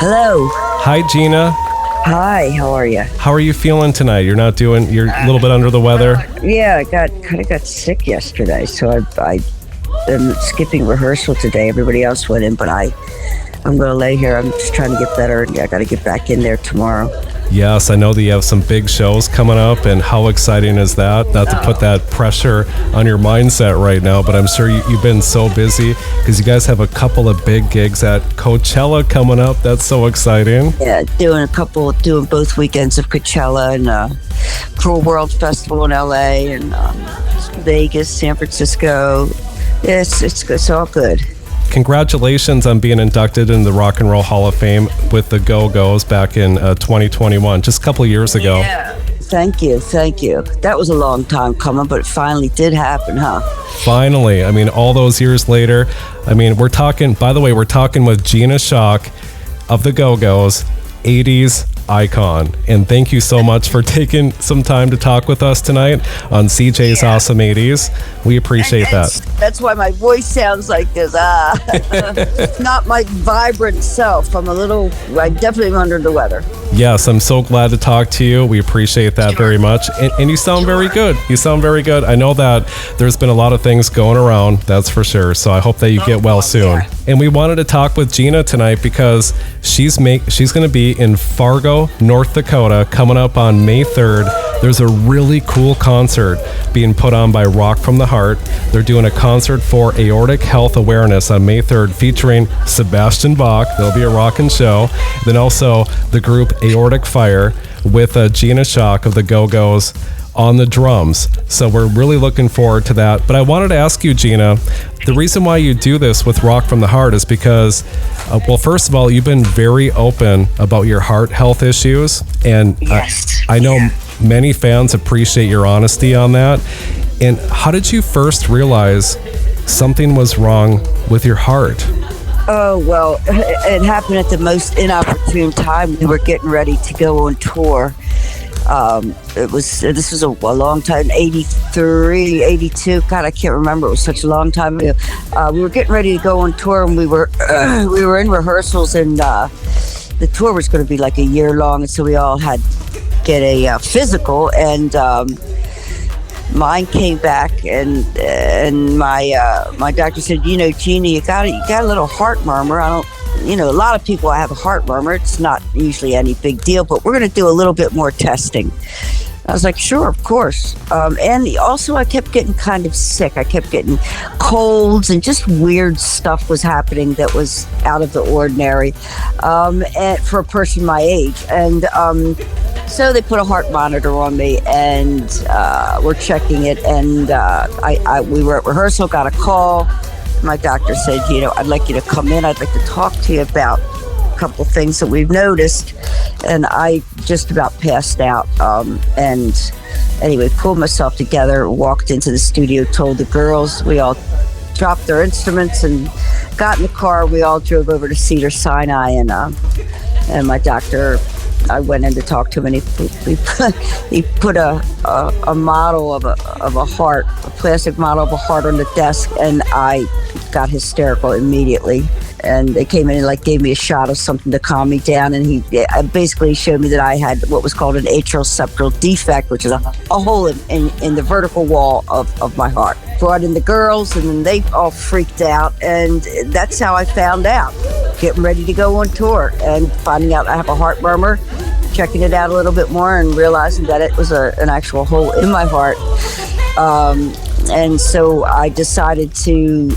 Hello. Hi, Gina. Hi, how are you? How are you feeling tonight? You're a little bit under the weather? Yeah, I kind of got sick yesterday, so I am skipping rehearsal today. Everybody else went in, but I'm going to lay here. I'm just trying to get better. I got to get back in there tomorrow. Yes, I know that you have some big shows coming up, and how exciting is that? Not to put that pressure on your mindset right now, but I'm sure you've been so busy because you guys have a couple of big gigs at Coachella coming up. That's so exciting. Yeah, doing both weekends of Coachella and Cruel World Festival in LA and Vegas, San Francisco. It's all good. Congratulations on being inducted in the Rock and Roll Hall of Fame with the Go-Go's back in 2021, just a couple of years ago. Yeah. Thank you. That was a long time coming, but it finally did happen, huh? Finally. I mean, all those years later. I mean, we're talking with Gina Schock of the Go-Go's, 80s icon. And thank you so much for taking some time to talk with us tonight on CJ's Awesome 80s. We appreciate that. That's why my voice sounds like this. Not my vibrant self. I'm definitely under the weather. Yes, I'm so glad to talk to you. We appreciate that very much. And you sound very good. You sound very good. I know that there's been a lot of things going around, that's for sure. So I hope that you get well soon. Yeah. And we wanted to talk with Gina tonight because she's going to be in Fargo, North Dakota, coming up on May 3rd. There's a really cool concert being put on by Rock from the Heart. They're doing a concert for aortic health awareness on May 3rd featuring Sebastian Bach. There'll be a rockin' show. Then also the group Aortic Fire with Gina Schock of the Go-Go's on the drums. So we're really looking forward to that. But I wanted to ask you, Gina, the reason why you do this with Rock from the Heart is because, well, first of all, you've been very open about your heart health issues. And yes. I know many fans appreciate your honesty on that. And how did you first realize something was wrong with your heart? Oh, well, it happened at the most inopportune time. We were getting ready to go on tour. This was a long time, 83, 82. God, I can't remember. It was such a long time ago. We were getting ready to go on tour, and we were in rehearsals, and the tour was going to be like a year long, and so we all had to get a physical, and mine came back, and my doctor said, Gina, you got a little heart murmur. A lot of people have a heart murmur. It's not usually any big deal, but we're going to do a little bit more testing. I was like, sure, of course. And also I kept getting kind of sick. I kept getting colds and just weird stuff was happening that was out of the ordinary and for a person my age. And so they put a heart monitor on me, and we're checking it. And we were at rehearsal, got a call. My doctor said, I'd like you to come in. I'd like to talk to you about a couple of things that we've noticed. And I just about passed out. And anyway, pulled myself together, walked into the studio, told the girls. We all dropped their instruments and got in the car. We all drove over to Cedars-Sinai, and my doctor, I went in to talk to him, and he put a model of a heart, a plastic model of a heart on the desk, and I got hysterical immediately. And they came in and gave me a shot of something to calm me down, and he basically showed me that I had what was called an atrial septal defect, which is a hole in the vertical wall of my heart. Brought in the girls, and then they all freaked out, and that's how I found out. Getting ready to go on tour and finding out I have a heart murmur, checking it out a little bit more, and realizing that it was an actual hole in my heart. And so I decided to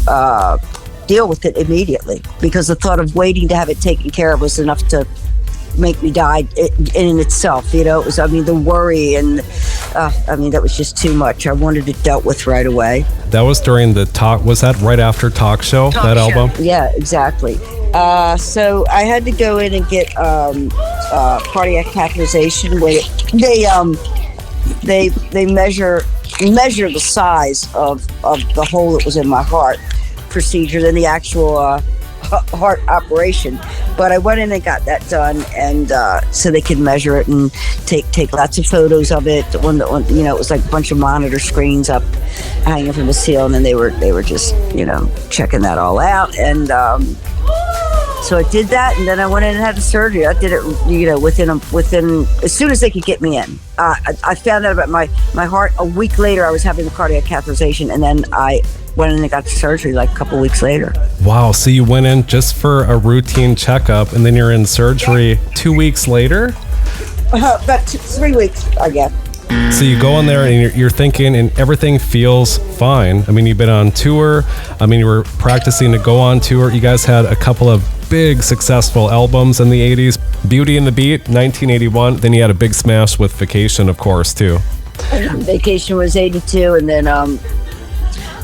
deal with it immediately, because the thought of waiting to have it taken care of was enough to make me die in itself. It was, the worry, and that was just too much. I wanted it dealt with right away. That was during the talk. Was that right after Talk Show, that album? Yeah, exactly. So I had to go in and get cardiac catheterization. They measure the size of the hole that was in my heart procedure than the actual heart operation. But I went in and got that done, and so they could measure it and take lots of photos of it. It was like a bunch of monitor screens up hanging from the ceiling, and they were just checking that all out. And So I did that, and then I went in and had the surgery. I did it, within as soon as they could get me in. I found out about my heart a week later. I was having the cardiac catheterization, and then I went in and got the surgery like a couple weeks later. Wow, so you went in just for a routine checkup, and then you're in surgery 2 weeks later? About 3 weeks, I guess. So you go in there and you're thinking, and everything feels fine. I mean, you've been on tour. I mean, you were practicing to go on tour. You guys had a couple of big successful albums in the 80s. Beauty and the Beat, 1981. Then you had a big smash with Vacation, of course, too. Vacation was 82, and then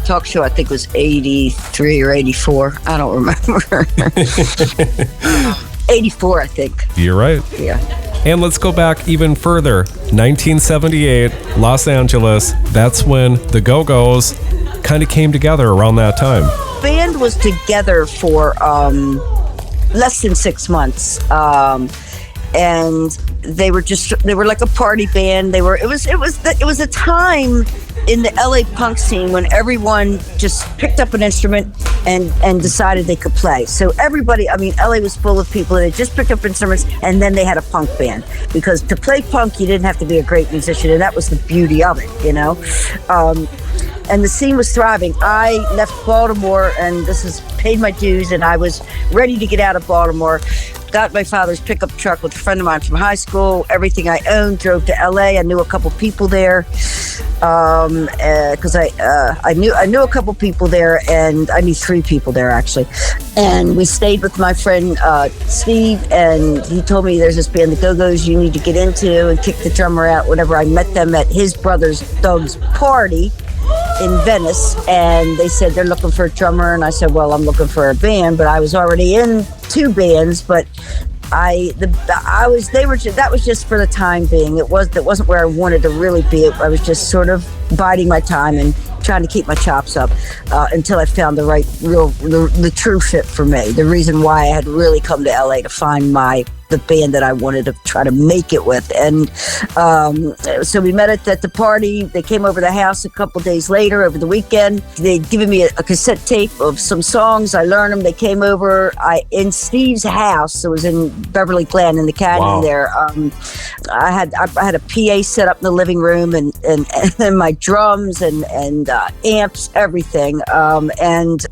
Talk Show, I think, was 83 or 84. I don't remember. 84, I think. You're right. Yeah. And let's go back even further. 1978, Los Angeles. That's when the Go-Go's kind of came together around that time. The band was together for less than 6 months. And they were like a party band. It was a time in the LA punk scene when everyone just picked up an instrument and decided they could play. So everybody, LA was full of people that just picked up instruments, and then they had a punk band, because to play punk you didn't have to be a great musician, and that was the beauty of it, and the scene was thriving. I left Baltimore, and this is paid my dues, and I was ready to get out of Baltimore. Got my father's pickup truck with a friend of mine from high school, everything I owned, drove to LA. I knew a couple people there, because I knew a couple people there, and I knew 3 people there actually. And we stayed with my friend Steve, and he told me there's this band, the Go-Go's, you need to get into and kick the drummer out, whatever. I met them at his brother's Doug's party in Venice, and they said they're looking for a drummer, and I said, well, I'm looking for a band, but I was already in 2 bands, but that was just for the time being. That wasn't where I wanted to really be. I was just sort of biding my time and trying to keep my chops up until I found the true fit for me. The reason why I had really come to LA to find the band that I wanted to try to make it with. And so we met at the party. They came over the house a couple days later over the weekend. They'd given me a cassette tape of some songs. I learned them. They came over in Steve's house. It was in Beverly Glen in the canyon there. I had a PA set up in the living room, and my drums and amps, everything. And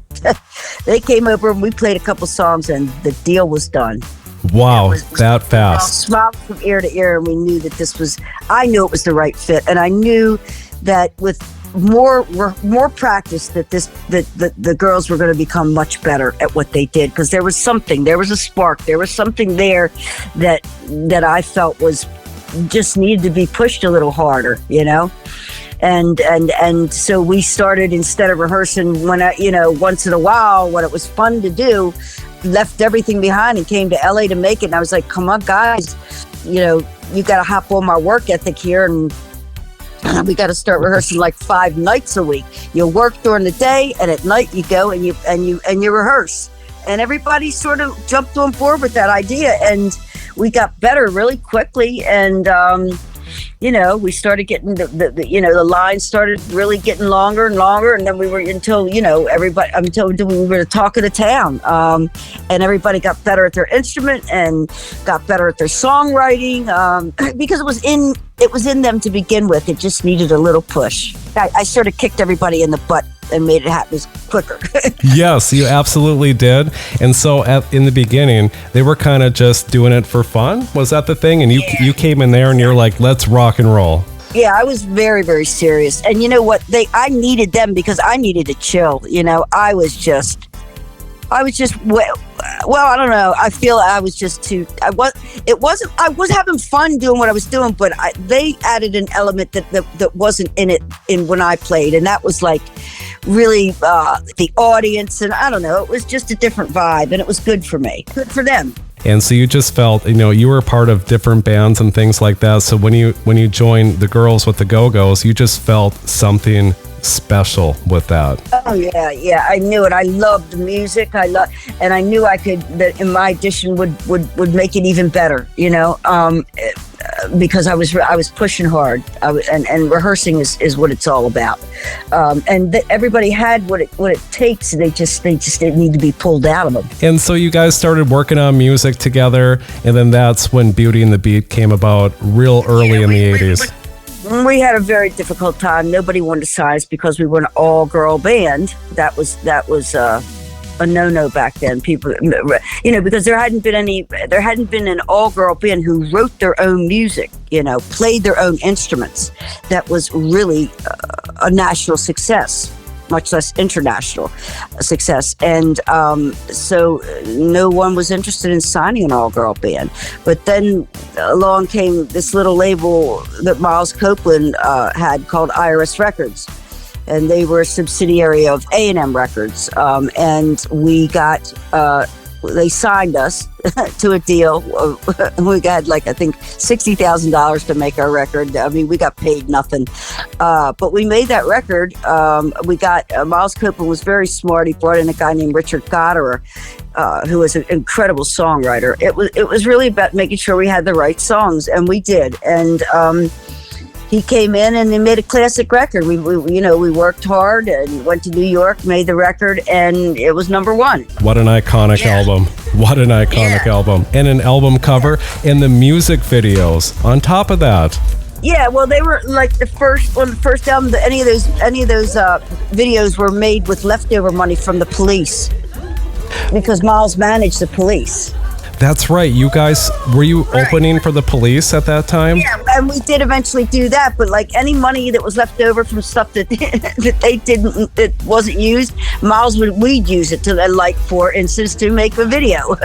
they came over and we played a couple songs, and the deal was done. Wow, that fast. Smiled from ear to ear, and we knew that I knew it was the right fit, and I knew that with more practice that the girls were going to become much better at what they did, because there was a spark, there was something there that I felt was just needed to be pushed a little harder, And so we started, instead of rehearsing once in a while when it was fun to do, left everything behind and came to LA to make it. And I was like, come on, guys, you got to hop on my work ethic here, and we got to start rehearsing like 5 nights a week. You work during the day, and at night you go and you rehearse. And everybody sort of jumped on board with that idea, and we got better really quickly. And we started getting the lines started really getting longer and longer, and then we were until we were the talk of the town, and everybody got better at their instrument and got better at their songwriting, because it was in them to begin with. It just needed a little push. I sort of kicked everybody in the butt and made it happen quicker. Yes, you absolutely did. And so in the beginning, they were kind of just doing it for fun. Was that the thing? And you came in there and you're like, let's rock and roll. Yeah, I was very, very serious. And you know what? I needed them because I needed to chill. I was just, I don't know. I feel I was just I was having fun doing what I was doing, but they added an element that wasn't in it when I played. And that was like really the audience. And I don't know, it was just a different vibe, and it was good for me, good for them. And so you just felt, you were a part of different bands and things like that. So when you joined the girls with the Go-Go's, you just felt something special with that. Oh yeah, I knew it. I loved the music. And I knew that my addition would make it even better. because I was pushing hard, and rehearsing is what it's all about. And everybody had what it takes. They just didn't need to be pulled out of them. And so you guys started working on music together, and then that's when Beauty and the Beat came about real early in the 80s. We had a very difficult time. Nobody wanted to sign us because we were an all-girl band. That was a no-no back then. People, because there hadn't been an all-girl band who wrote their own music, played their own instruments. That was really a national success, much less international success. And so no one was interested in signing an all-girl band. But then along came this little label that Miles Copeland had called IRS Records. And they were a subsidiary of A&M Records. And we got, they signed us to a deal. We got I think $60,000 to make our record. I mean, we got paid nothing. But we made that record. We got, Miles Copeland was very smart. He brought in a guy named Richard Gotterer, who was an incredible songwriter. It was really about making sure we had the right songs, and we did. And, he came in and they made a classic record. We worked hard and went to New York, made the record, and it was number one. What an iconic album. What an iconic album. And an album cover and the music videos on top of that. Yeah, well, they were like the first album. Any of those videos were made with leftover money from the police, because Miles managed the police. That's right. You guys, were you opening for the police at that time? Yeah, and we did eventually do that. But any money that was left over from stuff that that wasn't used, we'd use it to for instance to make a video.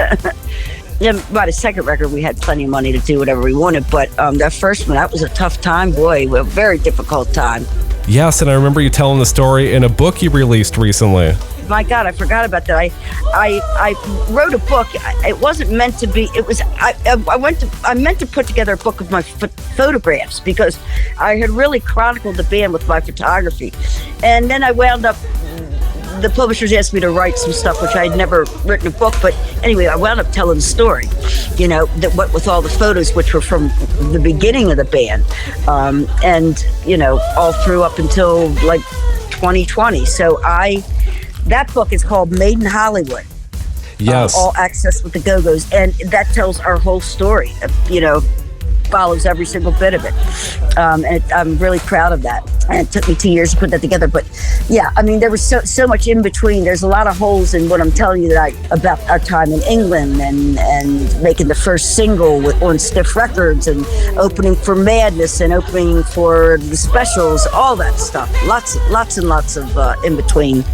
By the second record, we had plenty of money to do whatever we wanted. But that first one, that was a tough time, boy, a very difficult time. Yes, and I remember you telling the story in a book you released recently. My God, I forgot about that. I wrote a book. It wasn't meant to be. It was. I meant to put together a book of my photographs, because I had really chronicled the band with my photography, and then I wound up. The publishers asked me to write some stuff, which I had never written a book. But anyway, I wound up telling the story. With all the photos, which were from the beginning of the band, and all through up until 2020. So that book is called Made in Hollywood. Yes. All Access with the Go-Go's. And that tells our whole story, follows every single bit of it. And I'm really proud of that. And it took me 2 years to put that together. But yeah, I mean, there was so much in between. There's a lot of holes in what I'm telling you about our time in England and making the first single on Stiff Records and opening for Madness and opening for the Specials, all that stuff. Lots and lots of in between.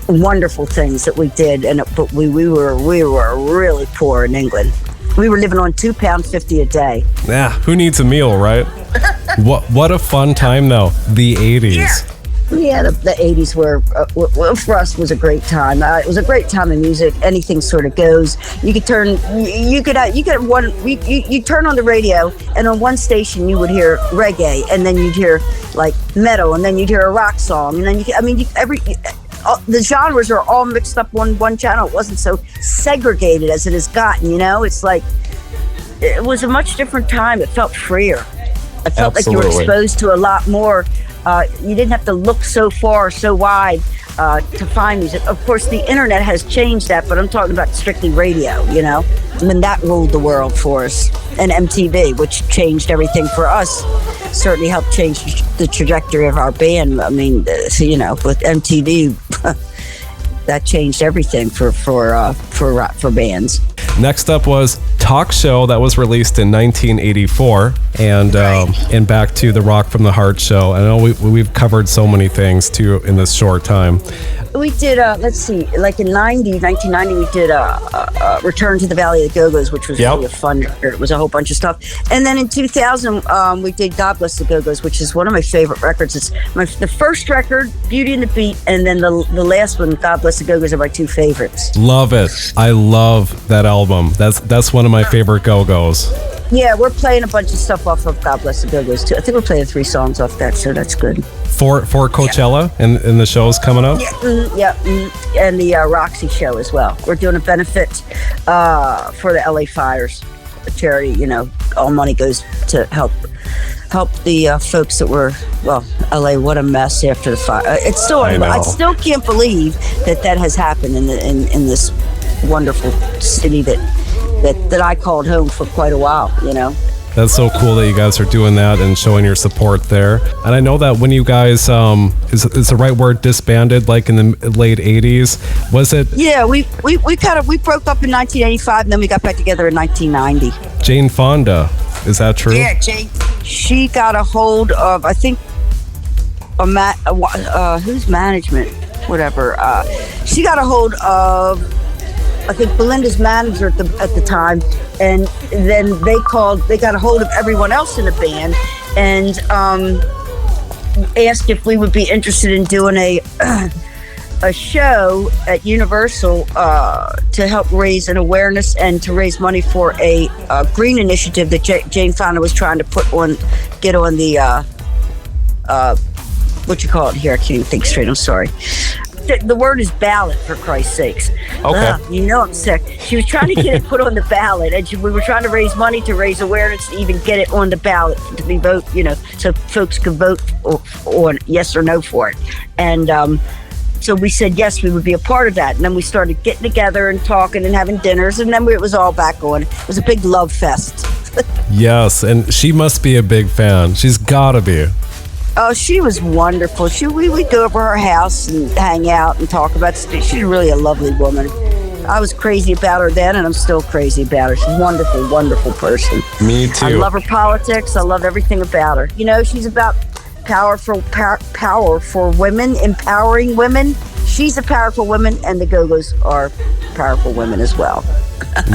Wonderful things that we did, but we were really poor in England. We were living on £2.50 a day. Yeah, who needs a meal, right? What a fun time though, the 80s. Yeah, the 80s were for us was a great time. It was a great time in music. Anything sort of goes. You could turn on the radio, and on one station you would hear reggae, and then you'd hear metal, and then you'd hear a rock song, and then the genres are all mixed up on one channel. It wasn't so segregated as it has gotten, It's it was a much different time. It felt freer. I felt like you were exposed to a lot more. You didn't have to look so far, so wide to find music. Of course, the internet has changed that, but I'm talking about strictly radio, I mean, that ruled the world for us. And MTV, which changed everything for us, certainly helped change the trajectory of our band. I mean, with MTV, that changed everything for bands. Next up was Talk Show, that was released in 1984, and back to the Rock from the Heart show. I know we've covered so many things too in this short time. We did, let's see, in 1990, we did Return to the Valley of the Go-Go's, which was really a fun record. It was a whole bunch of stuff. And then in 2000, we did God Bless the Go-Go's, which is one of my favorite records. It's the first record, Beauty and the Beat, and then the last one, God Bless the Go-Go's, are my two favorites. Love it. I love that album. That's one of my favorite Go-Go's. Yeah, we're playing a bunch of stuff off of God Bless the Go-Go's too. I think we're playing 3 songs off that, so that's good. For Coachella and the shows coming up? And the Roxy show as well. We're doing a benefit for the LA fires. charity, all money goes to help the folks that were, LA, what a mess after the fire. It's still, I still can't believe that has happened in this wonderful city that I called home for quite a while, That's so cool that you guys are doing that and showing your support there. And I know that when you guys, is the right word, disbanded, like in the late 80s, was it? Yeah, we broke up in 1985 and then we got back together in 1990. Jane Fonda, is that true? Yeah, Jane. She got a hold of, I think, who's management, whatever. She got a hold of, I think, Belinda's manager at the time, and then they got a hold of everyone else in the band and asked if we would be interested in doing a show at Universal to help raise an awareness and to raise money for a green initiative that Jane Fonda was trying to get on the what you call it here? I can't even think straight. I'm sorry. The word is ballot, for Christ's sakes. Okay. I'm sick. She was trying to get it put on the ballot, and we were trying to raise money to raise awareness to even get it on the ballot to be so folks could vote on yes or no for it. And so we said yes, we would be a part of that. And then we started getting together and talking and having dinners, and then it was all back on. It was a big love fest. Yes, and she must be a big fan. She's gotta be. Oh, she was wonderful. We'd go over her house and hang out and talk about stuff. She's really a lovely woman. I was crazy about her then, and I'm still crazy about her. She's a wonderful, wonderful person. Me too. I love her politics. I love everything about her. She's about power for women, empowering women. She's a powerful woman, and the Go-Go's are powerful women as well.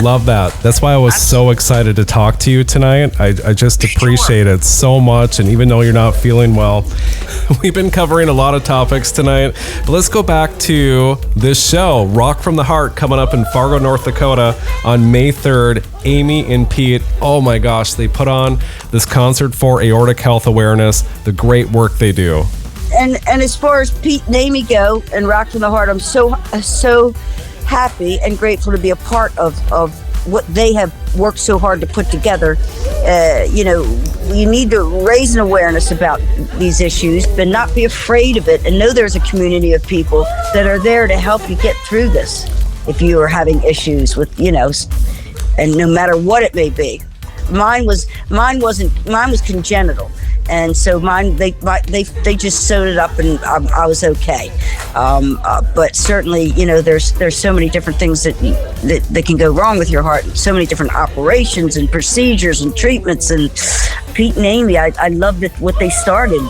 Love that. That's why I was so excited to talk to you tonight. I just appreciate it so much. And even though you're not feeling well, we've been covering a lot of topics tonight. But let's go back to this show, Rock from the Heart, coming up in Fargo, North Dakota on May 3rd. Amy and Pete, oh my gosh, they put on this concert for aortic health awareness, the great work they do. And as far as Pete and Amy go and Rock from the Heart, I'm so happy and grateful to be a part of what they have worked so hard to put together. You need to raise an awareness about these issues, but not be afraid of it, and know there's a community of people that are there to help you get through this if you are having issues with, and no matter what it may be. Mine was congenital. And so mine, they just sewed it up, and I was okay. But certainly, there's so many different things that can go wrong with your heart. So many different operations and procedures and treatments. And Pete and Amy, I loved what they started.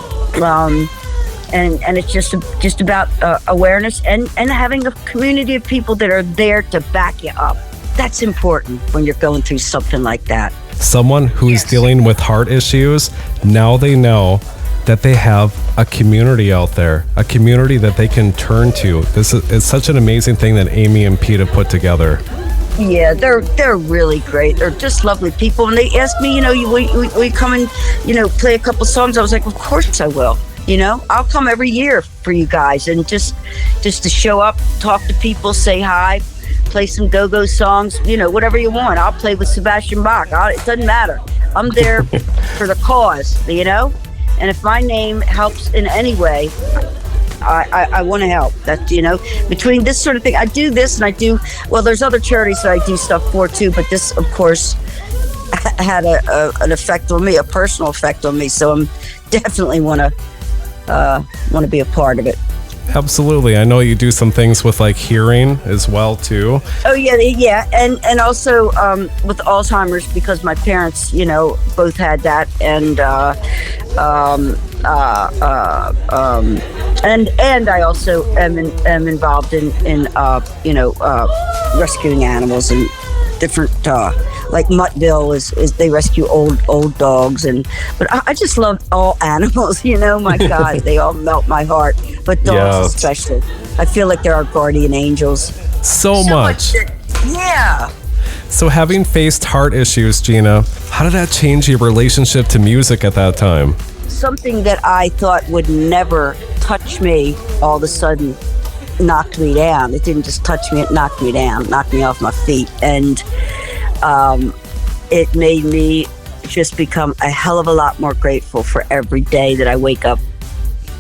And it's just about awareness and having a community of people that are there to back you up. That's important when you're going through something like that. Someone who's dealing with heart issues, now they know that they have a community out there, a community that they can turn to. This is such an amazing thing that Amy and Pete have put together. Yeah, they're really great. They're just lovely people. And they asked me, we come and, play a couple songs. I was like, of course I will. I'll come every year for you guys, and just to show up, talk to people, say hi, play some go-go songs, whatever you want. I'll play with Sebastian Bach. It doesn't matter. I'm there for the cause, and if my name helps in any way, I want to help. That, between this sort of thing, I do this, and there's other charities that I do stuff for too, but this, of course, had an effect on me, a personal effect on me, so I'm definitely want to be a part of it. Absolutely. I know you do some things with like hearing as well too. Oh yeah, and also with Alzheimer's, because my parents, both had that, and I also am involved in rescuing animals and different like Muttville is they rescue old dogs, but I just love all animals, my God, they all melt my heart, but dogs especially. I feel like they're our guardian angels. So much. Yeah. So having faced heart issues, Gina, how did that change your relationship to music at that time? Something that I thought would never touch me all of a sudden knocked me down. It didn't just touch me, it knocked me down, knocked me off my feet. And it made me just become a hell of a lot more grateful for every day that I wake up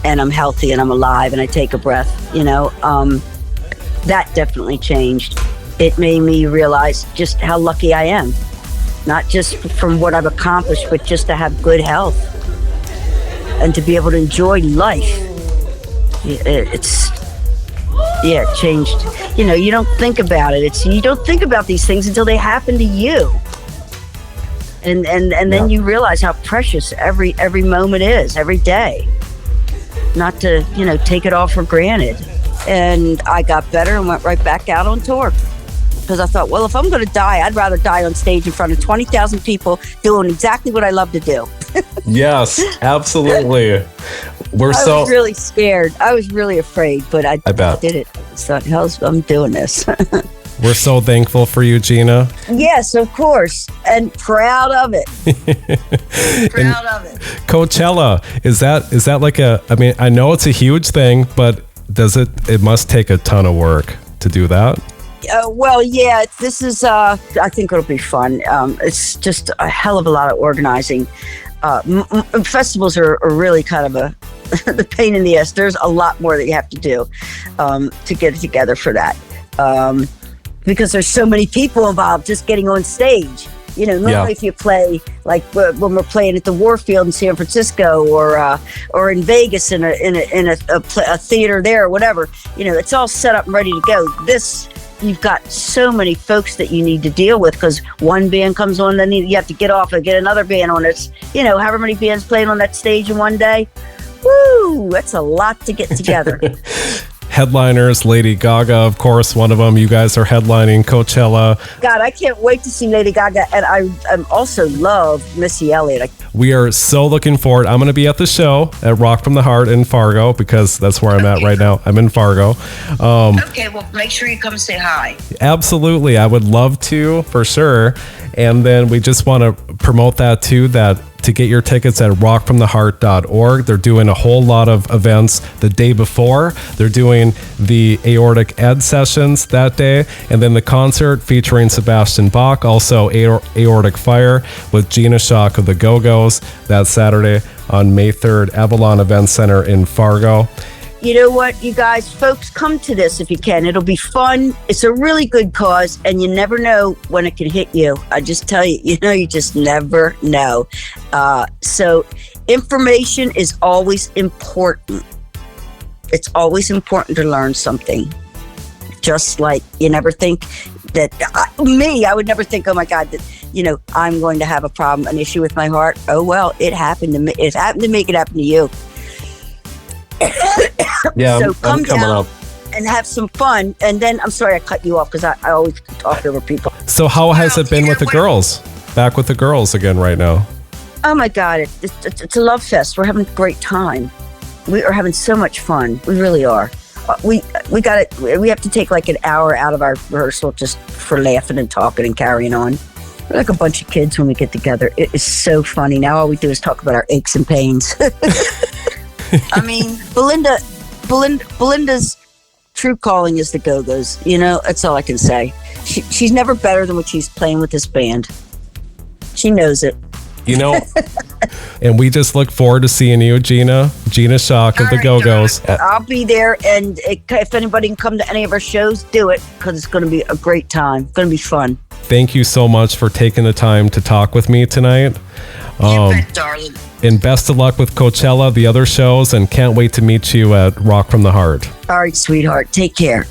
and I'm healthy and I'm alive and I take a breath, you know. That definitely changed. It made me realize just how lucky I am, not just from what I've accomplished, but just to have good health and to be able to enjoy life. It changed. You know, you don't think about it. You don't think about these things until they happen to you. And then you realize how precious every moment is, every day. Not to, you know, take it all for granted. And I got better and went right back out on tour. Because I thought, well, if I'm going to die, I'd rather die on stage in front of 20,000 people doing exactly what I love to do. Yes, absolutely. I was really scared. I was really afraid, but I bet. did it. I thought, hell, I'm doing this. We're so thankful for you, Gina. Yes, of course. And proud of it. Proud of it. Coachella, is that like I mean, I know it's a huge thing, but it must take a ton of work to do that? Well, yeah, this is, I think it'll be fun. It's just a hell of a lot of organizing. Festivals are really kind of the pain in the ass. There's a lot more that you have to do to get it together for that. Because there's so many people involved just getting on stage. You know, normally if you play, like when we're playing at the Warfield in San Francisco or in Vegas in a theater there or whatever, you know, it's all set up and ready to go. This, you've got so many folks that you need to deal with because one band comes on, then you have to get off and get another band on. It's, you know, however many bands playing on that stage in one day. Woo, that's a lot to get together. Headliners, Lady Gaga, of course, one of them. You guys are headlining Coachella. God, I can't wait to see Lady Gaga, and I also love Missy Elliott. We are so looking forward. I'm going to be at the show at Rock from the Heart in Fargo because that's where I'm at right now. I'm in Fargo. Okay, well, make sure you come say hi. Absolutely. I would love to, for sure. And then we just want to promote that too, that to get your tickets at rockfromtheheart.org. They're doing a whole lot of events the day before. They're doing the aortic ed sessions that day, and then the concert featuring Sebastian Bach, also Aortic Fire with Gina Schock of the Go-Go's. That Saturday on May 3rd, Avalon Event Center in Fargo. You know what, you guys, folks, come to this if you can. It'll be fun. It's a really good cause, and you never know when it can hit you. I just tell you, you just never know. So information is always important. It's always important to learn something. Just like you never think that, I would never think, oh my God, that, I'm going to have a problem, an issue with my heart. Oh, well, it happened to me. It happened to me. It could happen to you. Yeah, so I'm coming down up and have some fun. And then, I'm sorry I cut you off because I always talk over people. So how has it been with the girls? Back with the girls again right now. Oh my God, it's a love fest. We're having a great time. We are having so much fun. We really are. We have to take like an hour out of our rehearsal just for laughing and talking and carrying on. We're like a bunch of kids when we get together. It is so funny. Now all we do is talk about our aches and pains. I mean, Belinda's true calling is the Go-Go's. That's all I can say. She's never better than what she's playing with this band. She knows it. And we just look forward to seeing you, Gina Schock of the Go-Go's. I'll be there, and if anybody can come to any of our shows, do it, because it's going to be a great time. It's going to be fun. Thank you so much for taking the time to talk with me tonight. You bet, darling. And best of luck with Coachella, the other shows, and can't wait to meet you at Rock from the Heart. All right, sweetheart. Take care.